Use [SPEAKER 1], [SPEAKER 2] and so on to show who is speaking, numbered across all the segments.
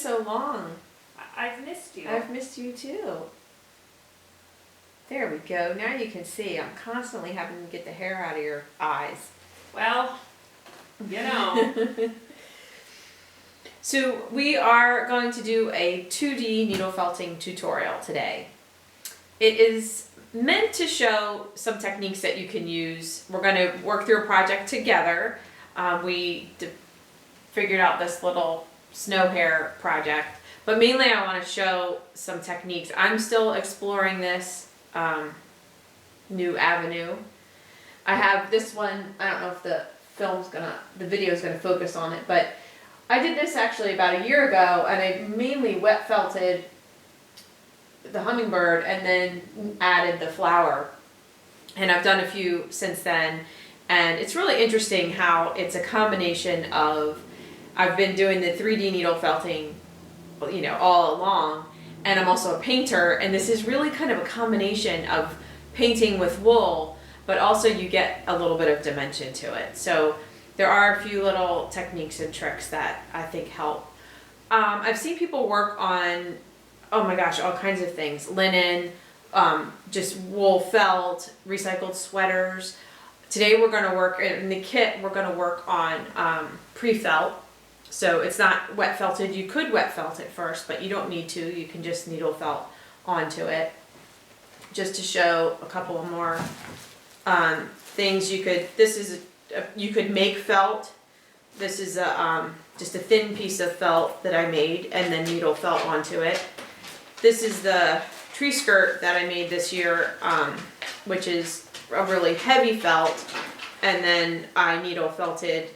[SPEAKER 1] so long.
[SPEAKER 2] I've missed you.
[SPEAKER 1] I've missed you too. There we go. Now you can see. I'm constantly having to get the hair out of your eyes.
[SPEAKER 2] Well, you know.
[SPEAKER 1] So we are going to do a 2D needle felting tutorial today. It is meant to show some techniques that you can use. We're going to work through a project together. We figured out this little snow hair project, but mainly I want to show some techniques. I'm still exploring this new avenue. I have this one. I don't know if the video is gonna focus on it, but I did this actually about a year ago, and I mainly wet felted the hummingbird and then added the flower. And I've done a few since then, and it's really interesting how it's a combination of, I've been doing the 3D needle felting, you know, all along, and I'm also a painter, and this is really kind of a combination of painting with wool, but also you get a little bit of dimension to it. So there are a few little techniques and tricks that I think help. I've seen people work on, oh my gosh, all kinds of things. Linen, just wool felt, recycled sweaters. Today we're going to work, in the kit, we're going to work on pre-felt. So it's not wet felted. You could wet felt it first, but you don't need to. You can just needle felt onto it. Just to show a couple of more things you could, you could make felt. This is just a thin piece of felt that I made and then needle felt onto it. This is the tree skirt that I made this year, which is a really heavy felt, and then I needle felted,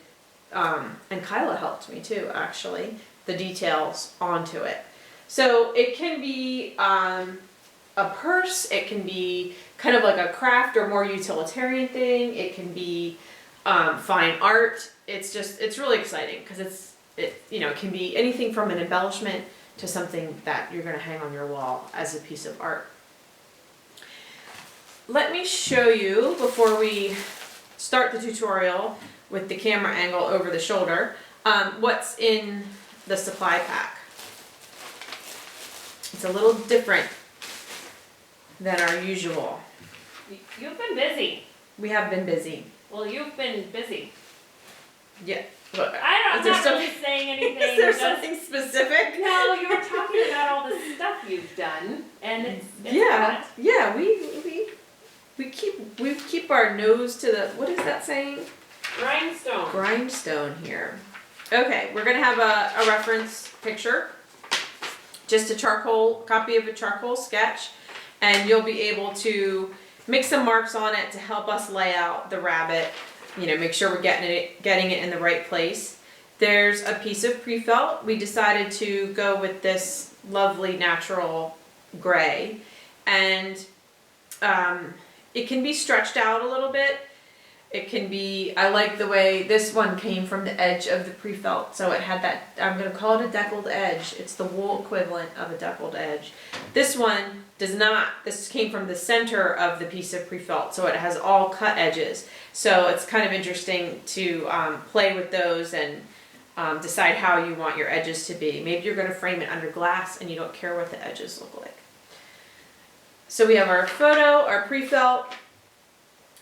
[SPEAKER 1] and Kyla helped me too, actually, the details onto it. So it can be a purse, it can be kind of like a craft or more utilitarian thing, it can be fine art. It's really exciting because it can be anything from an embellishment to something that you're going to hang on your wall as a piece of art. Let me show you, before we start the tutorial with the camera angle over the shoulder, what's in the supply pack. It's a little different than our usual.
[SPEAKER 2] You've been busy.
[SPEAKER 1] We have been busy.
[SPEAKER 2] Well, you've been busy.
[SPEAKER 1] Yeah. Look,
[SPEAKER 2] I'm not really saying anything.
[SPEAKER 1] Is there something specific?
[SPEAKER 2] No, you were talking about all the stuff you've done, and it's
[SPEAKER 1] yeah,
[SPEAKER 2] fun.
[SPEAKER 1] yeah. We keep our nose to the, what is that saying?
[SPEAKER 2] Grindstone.
[SPEAKER 1] Grindstone here. Okay, we're gonna have a reference picture, just a copy of a charcoal sketch, and you'll be able to make some marks on it to help us lay out the rabbit. You know, make sure we're getting it in the right place. There's a piece of pre-felt. We decided to go with this lovely natural gray, and it can be stretched out a little bit. It can be, I like the way this one came from the edge of the pre-felt, so it had that, I'm going to call it a deckled edge. It's the wool equivalent of a deckled edge. This one does not. This came from the center of the piece of pre-felt, so it has all cut edges. So it's kind of interesting to play with those and decide how you want your edges to be. Maybe you're going to frame it under glass and you don't care what the edges look like. So we have our photo, our pre-felt.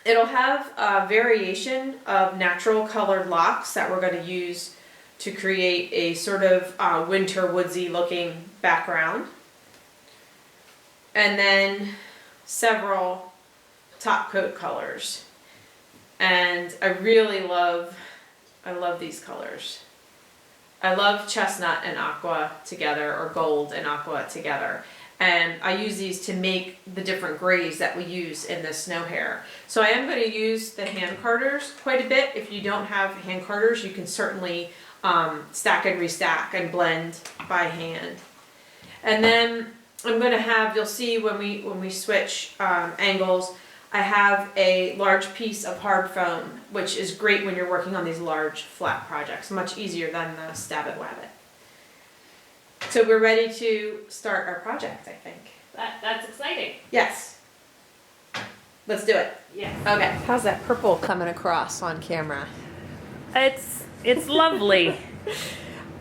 [SPEAKER 1] It'll have a variation of natural colored locks that we're going to use to create a sort of winter woodsy looking background. And then several top coat colors. And I love these colors. I love chestnut and aqua together, or gold and aqua together. And I use these to make the different grays that we use in the snow hair. So I am going to use the hand carders quite a bit. If you don't have hand carders, you can certainly stack and restack and blend by hand. And then I'm going to have, you'll see when we switch angles, I have a large piece of hard foam, which is great when you're working on these large flat projects, much easier than the Stab and Wabbit. So we're ready to start our project, I think.
[SPEAKER 2] That's exciting.
[SPEAKER 1] Yes. Let's do it.
[SPEAKER 2] Yes.
[SPEAKER 1] Okay. How's that purple coming across on camera?
[SPEAKER 2] It's lovely.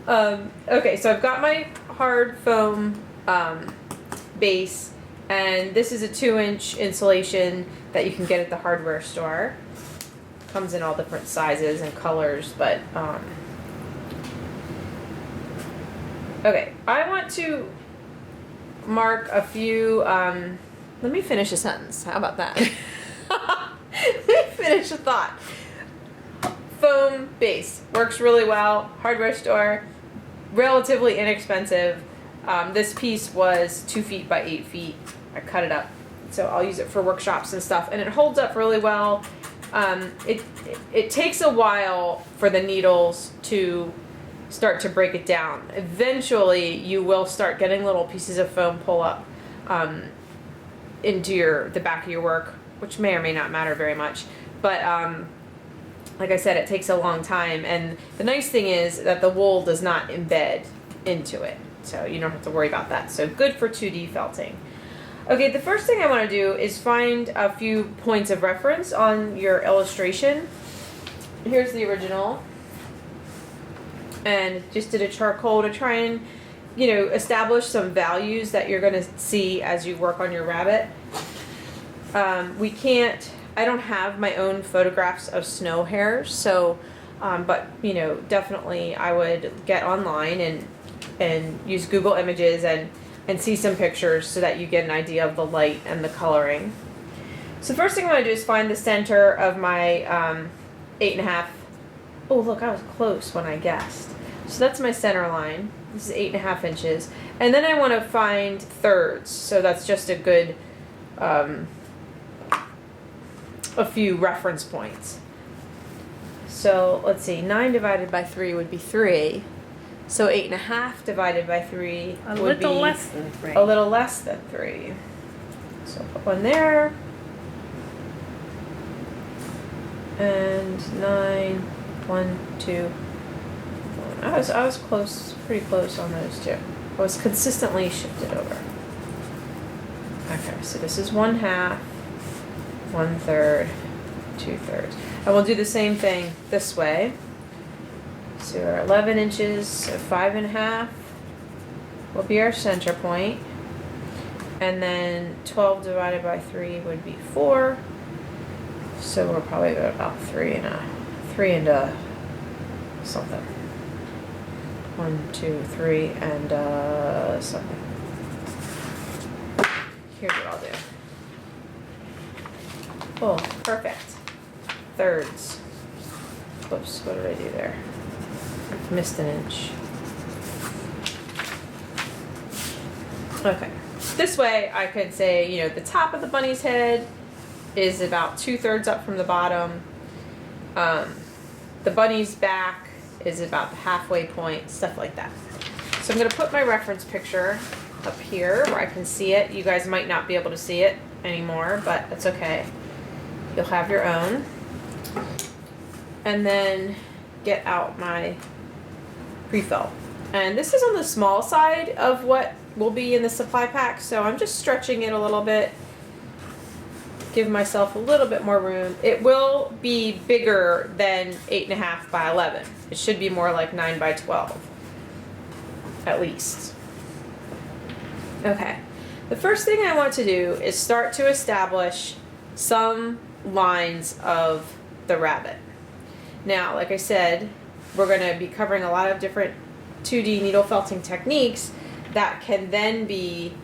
[SPEAKER 1] Okay, so I've got my hard foam base, and this is a 2-inch insulation that you can get at the hardware store. Comes in all different sizes and colors, but okay, I want to mark a few, let me finish a sentence. How about that? Let me finish a thought. Foam base works really well. Hardware store, relatively inexpensive. This piece was 2 feet by 8 feet. I cut it up, so I'll use it for workshops and stuff, and it holds up really well. It takes a while for the needles to start to break it down. Eventually, you will start getting little pieces of foam pull up into the back of your work, which may or may not matter very much. But like I said, it takes a long time, and the nice thing is that the wool does not embed into it, so you don't have to worry about that. So good for 2D felting. Okay, the first thing I want to do is find a few points of reference on your illustration. Here's the original, and just did a charcoal to try and, establish some values that you're going to see as you work on your rabbit. I don't have my own photographs of snow hares, so, but, definitely I would get online and use Google Images and see some pictures so that you get an idea of the light and the coloring. So first thing I'm going to do is find the center of my 8.5. Oh, look, I was close when I guessed. So that's my center line. This is 8.5 inches. And then I want to find thirds. So that's just a good, a few reference points. So let's see, 9 divided by 3 would be 3. So 8.5 divided by 3 would be
[SPEAKER 2] less than 3.
[SPEAKER 1] a little less than 3. So I'll put one there. And 9, 1, 2. I was close, pretty close on those two. I was consistently shifted over. Okay, so this is 1/2, 1/3, 2/3. And we'll do the same thing this way. So we're 11 inches, so 5.5 will be our center point. And then 12 divided by 3 would be 4. So we're probably about 3 and a something. 1, 2, 3, and something. Here's what I'll do. Oh, perfect. Thirds. Whoops, what did I do there? Missed an inch. Okay. This way I could say, the top of the bunny's head is about 2/3 up from the bottom. The bunny's back is about the halfway point, stuff like that. So I'm going to put my reference picture up here where I can see it. You guys might not be able to see it anymore, but that's okay. You'll have your own. And then get out my pre-fill. And this is on the small side of what will be in the supply pack, so I'm just stretching it a little bit. Give myself a little bit more room. It will be bigger than 8.5 by 11. It should be more like 9 by 12, at least. Okay, the first thing I want to do is start to establish some lines of the rabbit. Now, like I said, we're going to be covering a lot of different 2D needle felting techniques that can then be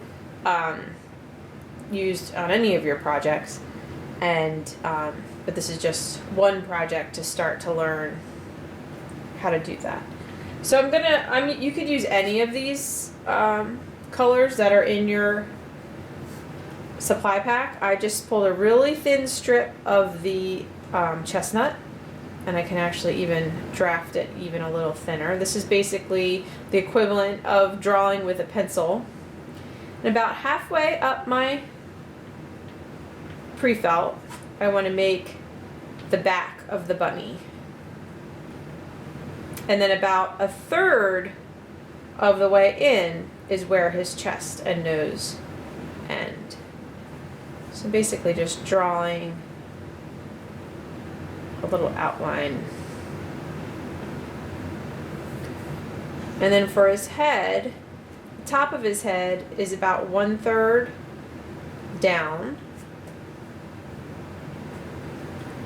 [SPEAKER 1] used on any of your projects, and but this is just one project to start to learn how to do that. So you could use any of these colors that are in your supply pack. I just pulled a really thin strip of the chestnut, and I can actually even draft it even a little thinner. This is basically the equivalent of drawing with a pencil. And about halfway up my pre-felt, I want to make the back of the bunny. And then about 1/3 of the way in is where his chest and nose end. So basically just drawing a little outline. And then for his head, the top of his head is about 1/3 down.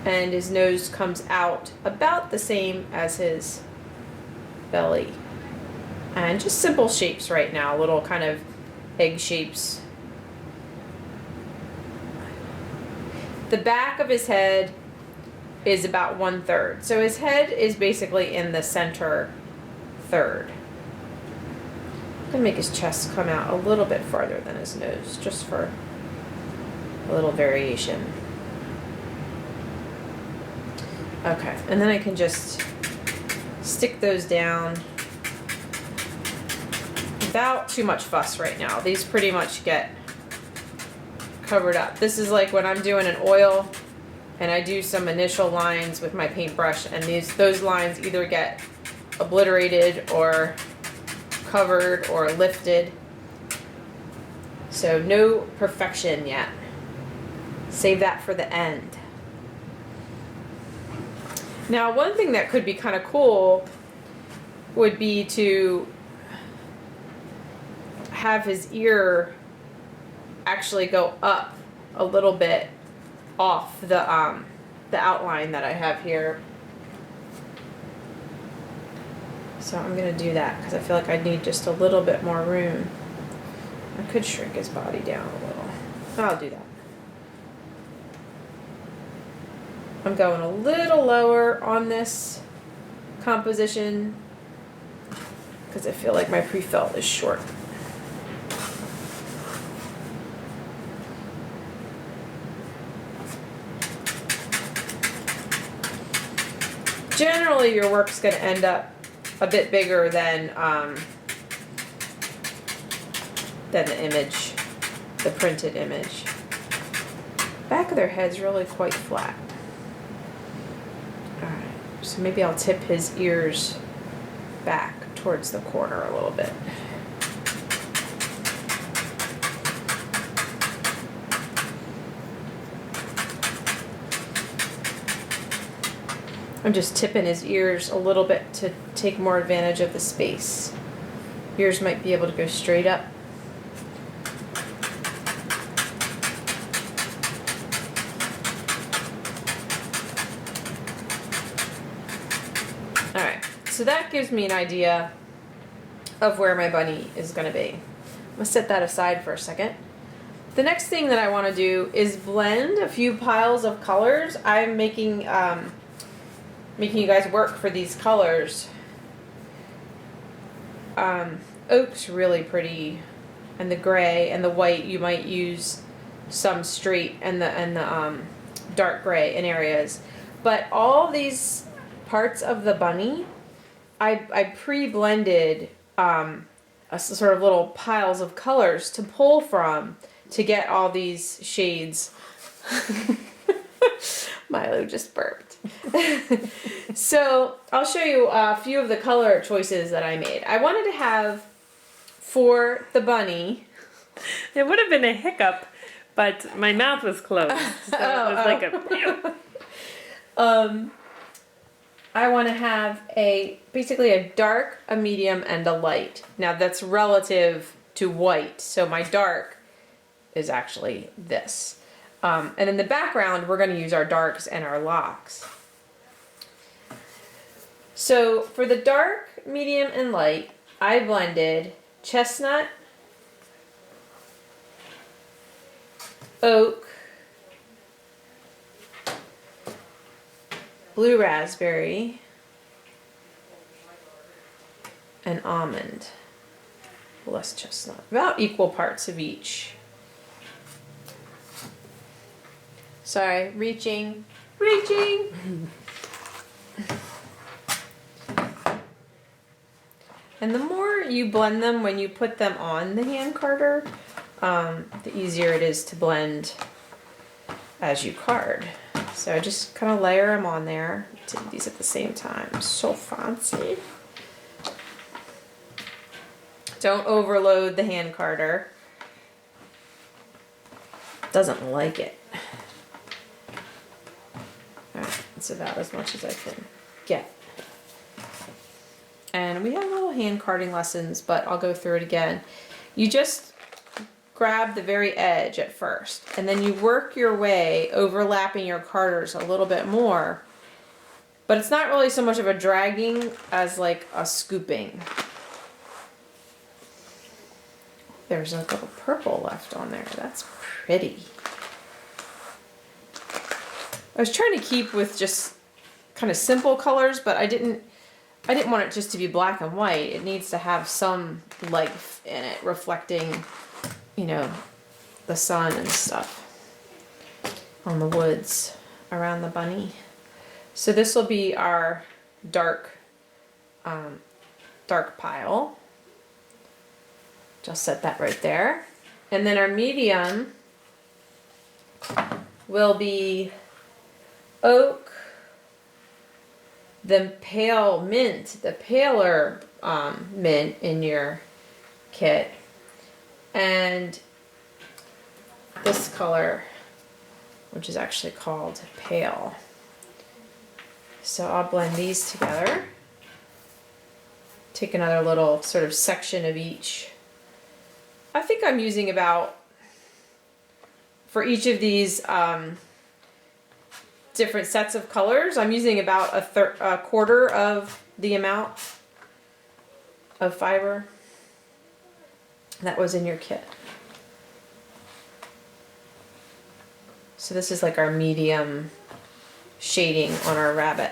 [SPEAKER 1] And his nose comes out about the same as his belly. And just simple shapes right now, little kind of egg shapes. The back of his head is about 1/3. So his head is basically in the center third. I'm gonna make his chest come out a little bit farther than his nose, just for a little variation. Okay, and then I can just stick those down without too much fuss right now. These pretty much get covered up. This is like when I'm doing an oil and I do some initial lines with my paintbrush, and those lines either get obliterated or covered or lifted. So no perfection yet. Save that for the end. Now, one thing that could be kind of cool would be to have his ear actually go up a little bit off the outline that I have here. So I'm gonna do that because I feel like I need just a little bit more room. I could shrink his body down a little. I'll do that. I'm going a little lower on this composition because I feel like my pre-felt is short. Generally, your work's going to end up a bit bigger than the image, the printed image. Back of their head's really quite flat. All right, so maybe I'll tip his ears back towards the corner a little bit. I'm just tipping his ears a little bit to take more advantage of the space. Ears might be able to go straight up. Alright, so that gives me an idea of where my bunny is going to be. I'm going to set that aside for a second. The next thing that I want to do is blend a few piles of colors. I'm making you guys work for these colors. Oak's really pretty, and the gray and the white. You might use some straight and the dark gray in areas, but all these parts of the bunny, I pre-blended a sort of little piles of colors to pull from to get all these shades. Milo just burped. So I'll show you a few of the color choices that I made. I wanted to have for the bunny.
[SPEAKER 2] There would have been a hiccup, but my mouth was closed. So it was like a...
[SPEAKER 1] I want to have basically a dark, a medium, and a light. Now that's relative to white, so my dark is actually this. And in the background, we're going to use our darks and our locks. So for the dark, medium, and light, I blended chestnut, oak, blue raspberry, and almond. Less chestnut. About equal parts of each. Sorry, reaching. And the more you blend them when you put them on the hand carder, the easier it is to blend as you card. So I just kind of layer them on there. Do these at the same time. So fancy. Don't overload the hand carder. Doesn't like it. Alright, that's about as much as I can get. and we have little hand carding lessons, but I'll go through it again. You just grab the very edge at first, and then you work your way overlapping your carders a little bit more, but it's not really so much of a dragging as like a scooping. There's a little purple left on there. That's pretty. I was trying to keep with just kind of simple colors, but I didn't want it just to be black and white. It needs to have some life in it, reflecting, you know, the sun and stuff on the woods around the bunny. So this will be our dark pile. Just set that right there. And then our medium will be oak, the pale mint, the paler mint in your kit, and this color, which is actually called pale. So I'll blend these together. Take another little sort of section of each. I think I'm using about, for each of these different sets of colors, I'm using about a quarter of the amount of fiber that was in your kit. So this is like our medium shading on our rabbit.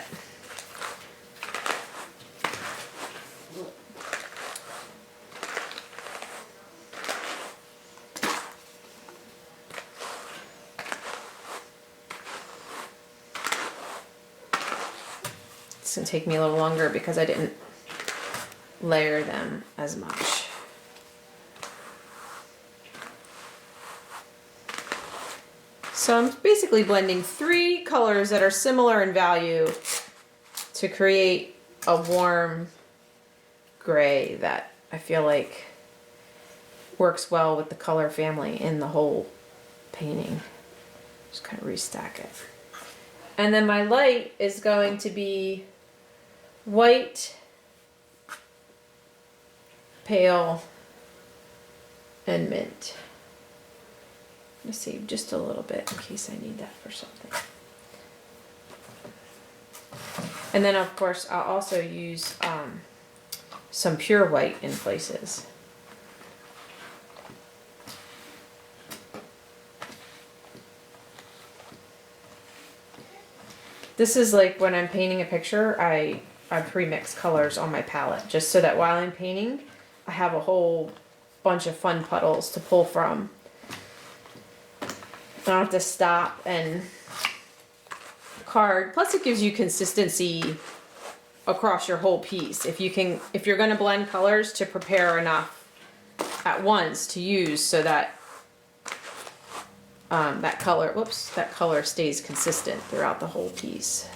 [SPEAKER 1] It's gonna take me a little longer because I didn't layer them as much. So I'm basically blending 3 colors that are similar in value to create a warm gray that I feel like works well with the color family in the whole painting. Just kind of restack it. And then my light is going to be white, pale, and mint. I'm going to save just a little bit in case I need that for something. And then of course I'll also use some pure white in places. This is like when I'm painting a picture, I pre-mix colors on my palette just so that while I'm painting, I have a whole bunch of fun puddles to pull from. I don't have to stop and card. Plus it gives you consistency across your whole piece. If you're going to blend colors, to prepare enough at once to use so that that color stays consistent throughout the whole piece.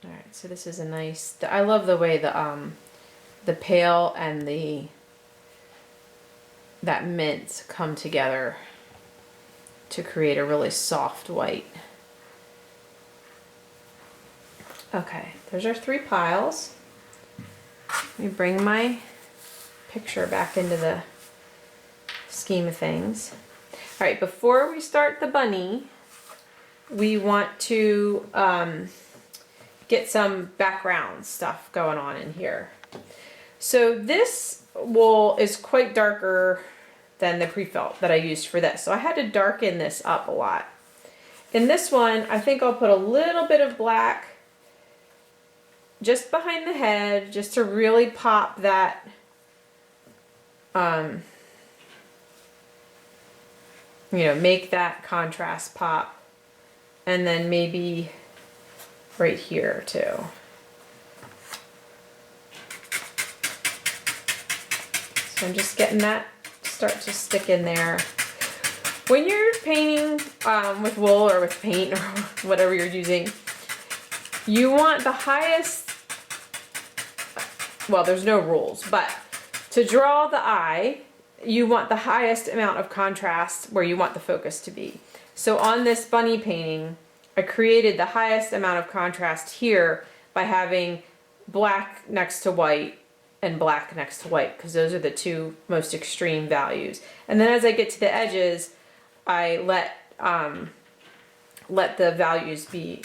[SPEAKER 1] Alright, so this is a nice, I love the way the pale and that mint come together to create a really soft white. Okay, there's our 3 piles. Let me bring my picture back into the scheme of things. All right, before we start the bunny, we want to get some background stuff going on in here. So this wool is quite darker than the pre-felt that I used for this. So I had to darken this up a lot. In this one, I think I'll put a little bit of black just behind the head, just to really pop that make that contrast pop. And then maybe right here too. So I'm just getting that start to stick in there. When you're painting with wool or with paint or whatever you're using, you want the highest, well, there's no rules, but to draw the eye, you want the highest amount of contrast where you want the focus to be. So on this bunny painting, I created the highest amount of contrast here by having black next to white and black next to white, because those are the two most extreme values. And then as I get to the edges, I let the values be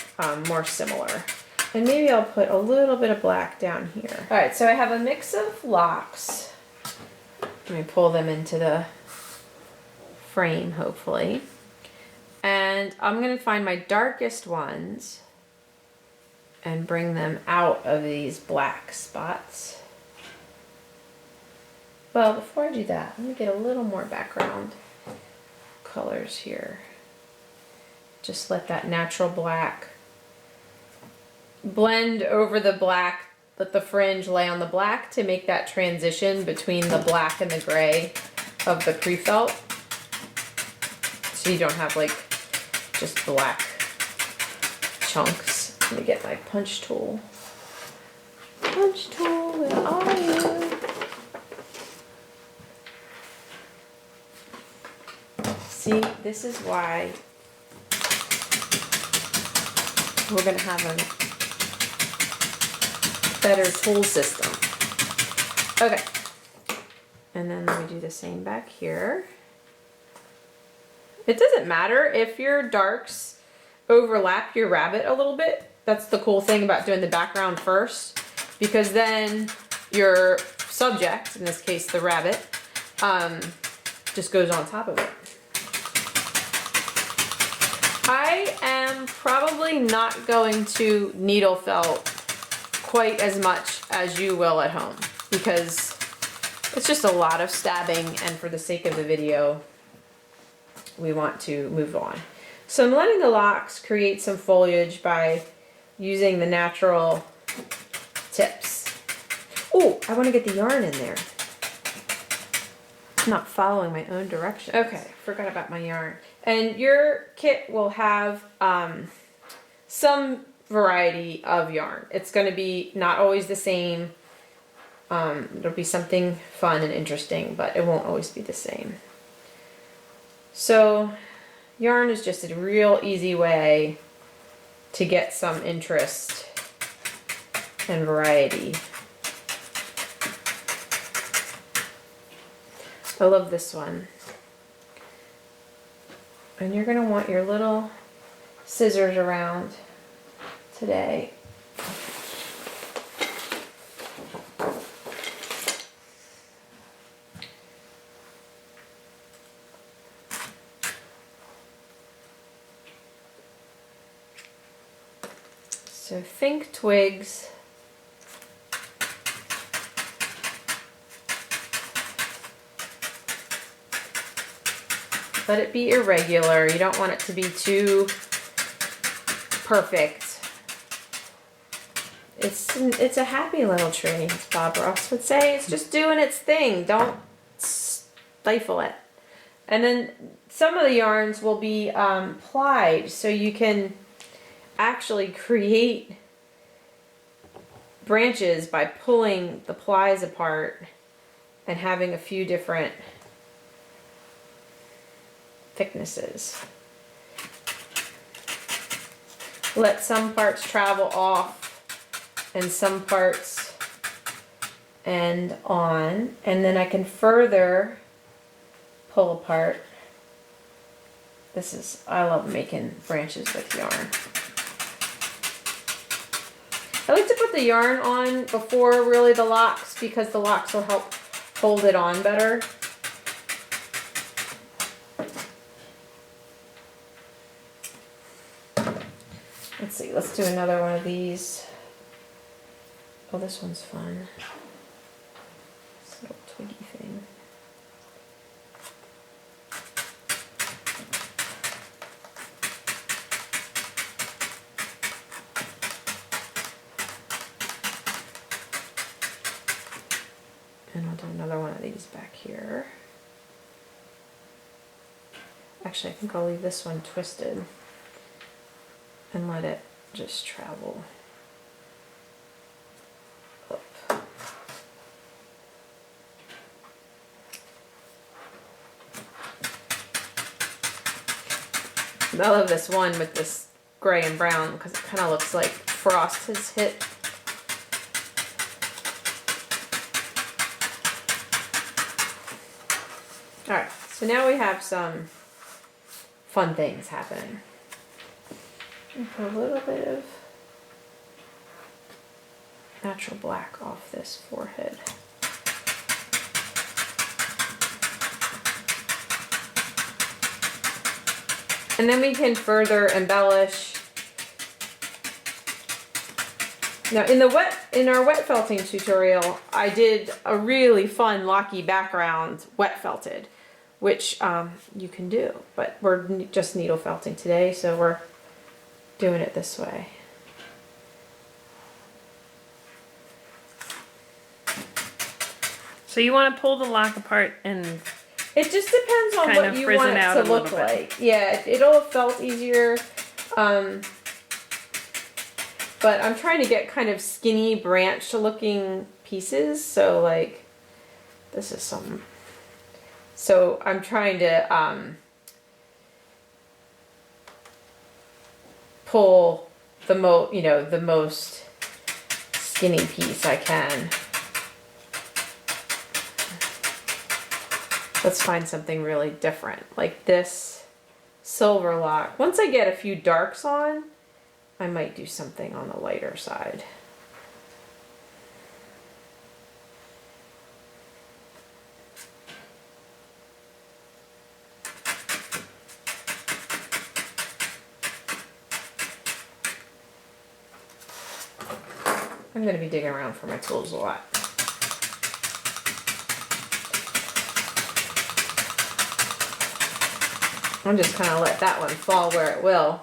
[SPEAKER 1] more similar. And maybe I'll put a little bit of black down here. All right, so I have a mix of locks. Let me pull them into the frame, hopefully. And I'm gonna find my darkest ones and bring them out of these black spots. Well, before I do that, let me get a little more background colors here. Just let that natural black blend over the black, let the fringe lay on the black to make that transition between the black and the gray of the pre-felt. So you don't have like just black chunks. Let me get my punch tool. Punch tool, where are you? See, this is why we're gonna have a better tool system. Okay. And then let me do the same back here. It doesn't matter if your darks overlap your rabbit a little bit. That's the cool thing about doing the background first, because then your subject, in this case the rabbit, just goes on top of it. I am probably not going to needle felt quite as much as you will at home, because it's just a lot of stabbing, and for the sake of the video, we want to move on. So I'm letting the locks create some foliage by using the natural tips. Oh, I want to get the yarn in there. I'm not following my own direction. Okay, forgot about my yarn. And your kit will have some variety of yarn. It's going to be not always the same. It'll be something fun and interesting, but it won't always be the same. So yarn is just a real easy way to get some interest and variety. I love this one. And you're going to want your little scissors around today. So think twigs. Let it be irregular. You don't want it to be too perfect. It's a happy little tree, as Bob Ross would say. It's just doing its thing. Don't stifle it. And then some of the yarns will be plied, so you can actually create branches by pulling the plies apart and having a few different thicknesses. Let some parts travel off and some parts end on, and then I can further pull apart. I love making branches with yarn. I like to put the yarn on before really the locks, because the locks will help hold it on better. Let's see, let's do another one of these. Oh, this one's fun. This little twiggy thing. And I'll do another one of these back here. Actually, I think I'll leave this one twisted and let it just travel up. I love this one with this gray and brown because it kind of looks like frost has hit. Alright, so now we have some fun things happening. Put a little bit of natural black off this forehead. And then we can further embellish. Now in our wet felting tutorial, I did a really fun locky background wet felted, which you can do, but we're just needle felting today, so we're doing it this way.
[SPEAKER 2] So you want to pull the lock apart and
[SPEAKER 1] it just depends on what you want it to look like. Yeah, it'll have felt easier. But I'm trying to get kind of skinny branch looking pieces. So like, this is some. So I'm trying to pull the most skinny piece I can. Let's find something really different, like this silver lock. Once I get a few darks on, I might do something on the lighter side. I'm going to be digging around for my tools a lot. I'm just kind of let that one fall where it will.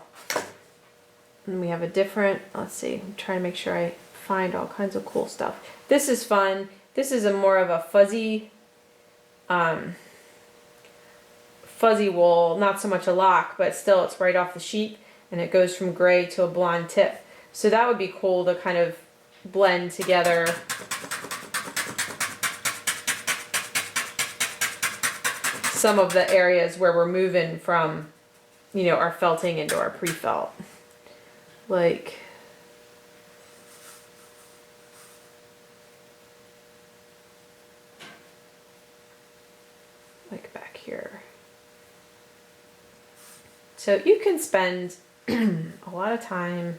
[SPEAKER 1] And we have a different, let's see, I'm trying to make sure I find all kinds of cool stuff. This is fun. This is a more of a fuzzy wool, not so much a lock, but still it's right off the sheep and it goes from gray to a blonde tip. So that would be cool to kind of blend together. Some of the areas where we're moving from, our felting into our pre-felt. Like back here. So you can spend a lot of time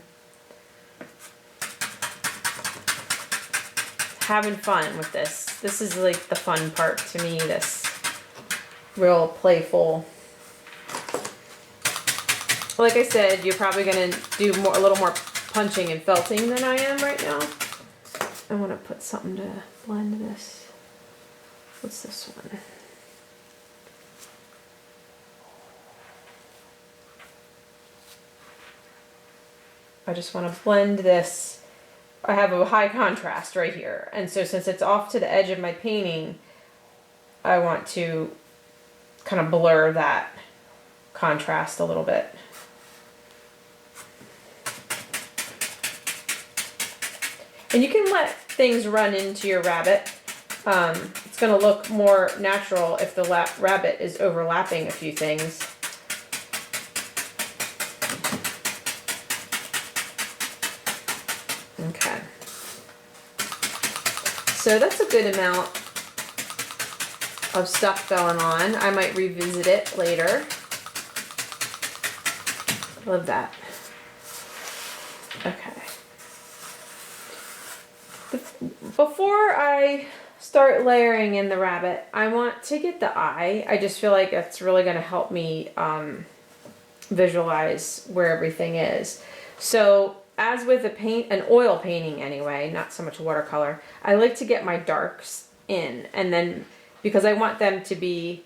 [SPEAKER 1] having fun with this. This is like the fun part to me, this real playful. Like I said, you're probably going to do a little more punching and felting than I am right now. I want to put something to blend this. What's this one? I just want to blend this. I have a high contrast right here. And so since it's off to the edge of my painting, I want to kind of blur that contrast a little bit. And you can let things run into your rabbit. It's going to look more natural if the rabbit is overlapping a few things. Okay. So that's a good amount of stuff going on. I might revisit it later. Love that. Okay. Before I start layering in the rabbit, I want to get the eye. I just feel like that's really going to help me visualize where everything is. So as with an oil painting anyway, not so much watercolor, I like to get my darks in, and then because I want them to be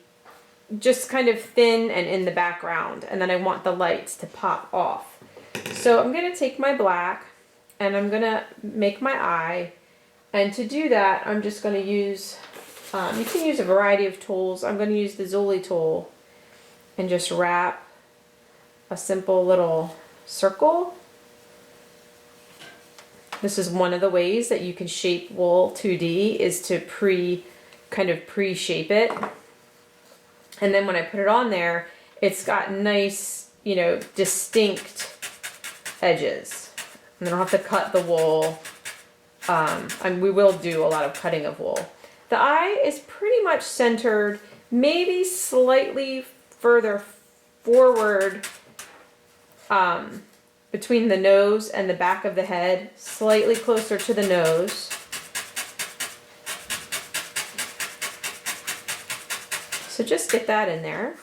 [SPEAKER 1] just kind of thin and in the background, and then I want the lights to pop off. So I'm going to take my black and I'm going to make my eye, and to do that I'm just going to use, you can use a variety of tools. I'm going to use the Zuli tool and just wrap a simple little circle. This is one of the ways that you can shape wool 2D, is to pre-shape it. And then when I put it on there, it's got nice, you know, distinct edges. And then I'll have to cut the wool. And we will do a lot of cutting of wool. The eye is pretty much centered, maybe slightly further forward between the nose and the back of the head, slightly closer to the nose. So just get that in there.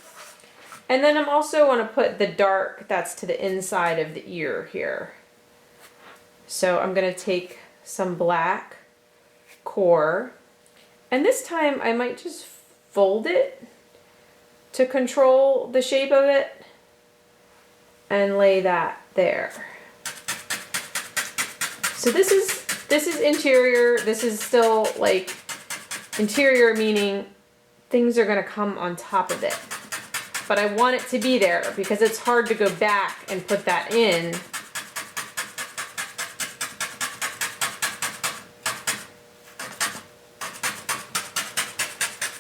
[SPEAKER 1] And then I'm also want to put the dark that's to the inside of the ear here. So I'm going to take some black core, and this time I might just fold it to control the shape of it and lay that there. So this is interior. This is still like interior, meaning things are going to come on top of it. But I want it to be there because it's hard to go back and put that in.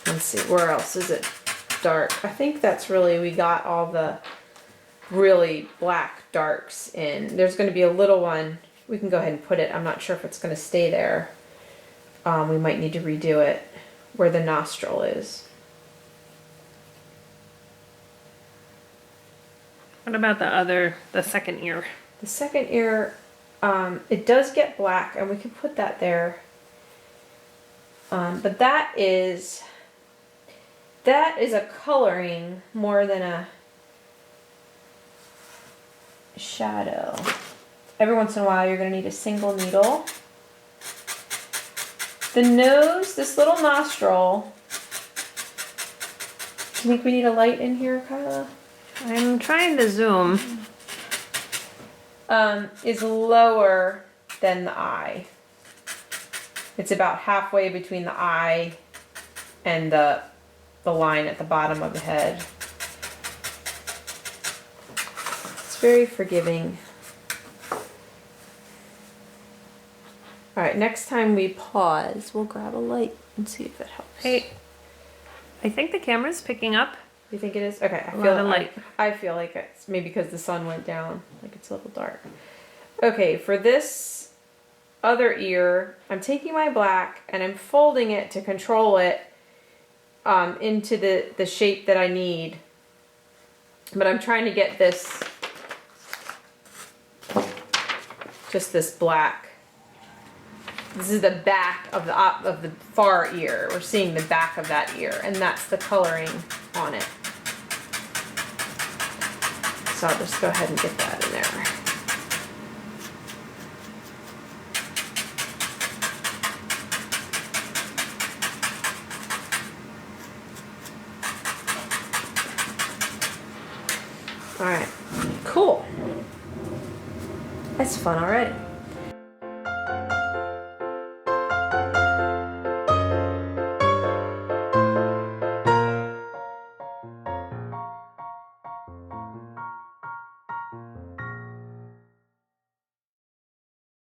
[SPEAKER 1] Let's see, where else is it dark? I think that's really, we got all the really black darks in. There's going to be a little one. We can go ahead and put it. I'm not sure if it's going to stay there. We might need to redo it where the nostril is.
[SPEAKER 2] What about the second ear?
[SPEAKER 1] The second ear, it does get black, and we can put that there. But that is a coloring more than a shadow. Every once in a while, you're going to need a single needle. The nose, this little nostril. Do you think we need a light in here, Kyla?
[SPEAKER 2] I'm trying to zoom.
[SPEAKER 1] Is lower than the eye. It's about halfway between the eye and the line at the bottom of the head. It's very forgiving. All right, next time we pause, we'll grab a light and see if it helps.
[SPEAKER 2] Hey, I think the camera's picking up.
[SPEAKER 1] You think it is? Okay, I feel like it's maybe because the sun went down, like it's a little dark. Okay, for this other ear, I'm taking my black and I'm folding it to control it into the shape that I need. But I'm trying to get this, just this black. This is the back of the far ear. We're seeing the back of that ear, and that's the coloring on it. So I'll just go ahead and get that in there. All right, cool. That's fun already.